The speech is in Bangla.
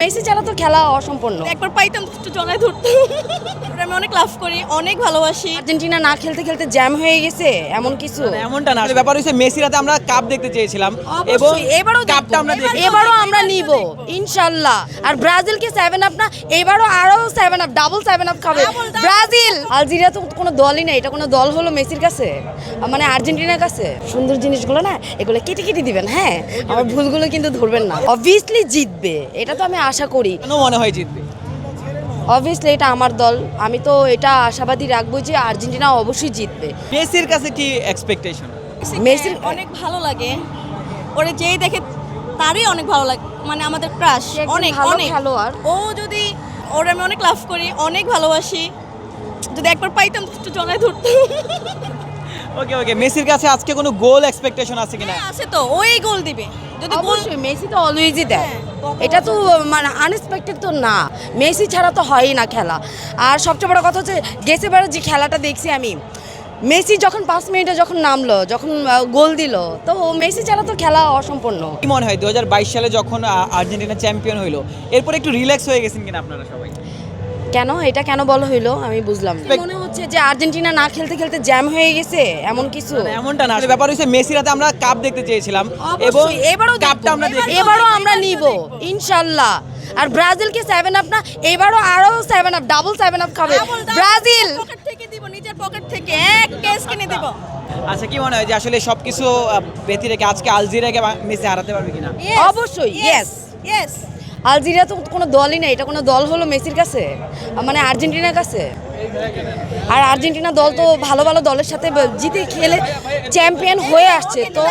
মেসি ছাড়া তো খেলা অসম্পূর্ণ। একবার পাইতাম একটু জড়ায় ধরতাম। আমি অনেক লাভ করি, অনেক ভালোবাসি। আর্জেন্টিনা না খেলতে খেলতে জ্যাম হয়ে গেছে এমন কিছু এমনটা না, ব্যাপার হচ্ছে মেসির হাতে আমরা কাপ দেখতে চেয়েছিলাম এবং অবশ্যই, এবারও কাপটা আমরা দেখি। এবারও আমরা নিব ইনশাআল্লাহ। আর ব্রাজিলকে 7 আপ না, এবারও আরো 7 আপ, ডাবল 7 আপ খাবে ব্রাজিল। আলজেরিয়া তো কোনো দলই না, এটা কোনো দল হলো মেসির কাছে, মানে আর্জেন্টিনার কাছে। সুন্দর জিনিসগুলো না, এগুলো কেটে কেটে দিবেন। হ্যাঁ, আমার ভুলগুলো কিন্তু ধরবেন না। অবভিয়াসলি জিতবে, এটা তো আমি আশা করি। কেন মনে হয় জিতবে? অবভিয়াসলি এটা আমার দল, আমি তো এটা আশাবাদী রাখবো যে আর্জেন্টিনা অবশ্যই জিতবে। মেসির কাছে কি এক্সপেকটেশন? মেসির অনেক ভালো লাগে, ওরে যেই দেখে তারই অনেক ভালো লাগে, মানে আমাদের ক্রাশ অনেক ভালো অনেক খেলোয়াড়। ও যদি ওরে আমি অনেক লাভ করি, অনেক ভালোবাসি। যদি একবার পাইতাম একটু জড়ায় ধরতাম। ওকে ওকে, মেসির কাছে আজকে কোনো গোল এক্সপেকটেশন আছে কিনা? আছে তো, ওই গোল দিবে। যদি গোল অবশ্যই মেসি তো অলওয়েজই দেয়, হ্যাঁ, এটা তো মানে আনএক্সপেক্টেড তো না। মেসি ছাড়া তো হয়ই না খেলা। আর সবচেয়ে বড় কথা হচ্ছে গেছেবার যে খেলাটা দেখছি আমি, মেসি যখন 5 মিনিটে যখন নামলো, যখন গোল দিল, তো মেসি ছাড়া তো খেলা অসম্পূর্ণ। কি মনে হয় 2022 সালে যখন আর্জেন্টিনা চ্যাম্পিয়ন হইলো, এরপর একটু রিল্যাক্স হয়ে গেছেন কিনা আপনারা সবাই? কেন এটা কেন বলা হইলো আমি বুঝলাম না। মনে হচ্ছে যে আর্জেন্টিনা না খেলতে খেলতে জ্যাম হয়ে গেছে এমন কিছু। এমনটা না, ব্যাপার হচ্ছে মেসির হাতে আমরা কাপ দেখতে চেয়েছিলাম এবং অবশ্যই, এবারও কাপটা আমরা দেখি। এবারও আমরা নিব ইনশাআল্লাহ। আর ব্রাজিলকে 7 আপ না, এবারও আরো 7 আপ, ডাবল 7 আপ খাবে ব্রাজিল। পকেট থেকে দিব, নিজের পকেট থেকে এক কেস কিনে দিব। আচ্ছা, কি মনে হয় যে আসলে সবকিছু ব্যতি রেখে আজকে আলজেরিয়াকে মেসি হারাতে পারবে কিনা? অবশ্যই, yes. ইয়েস। আলজেরিয়া তো কোনো দলই না, এটা কোনো দল হলো মেসির কাছে, মানে আর্জেন্টিনার কাছে। আর আর্জেন্টিনা দল তো ভালো ভালো দলের সাথে জিতে খেলে চ্যাম্পিয়ন হয়ে আসছে তো।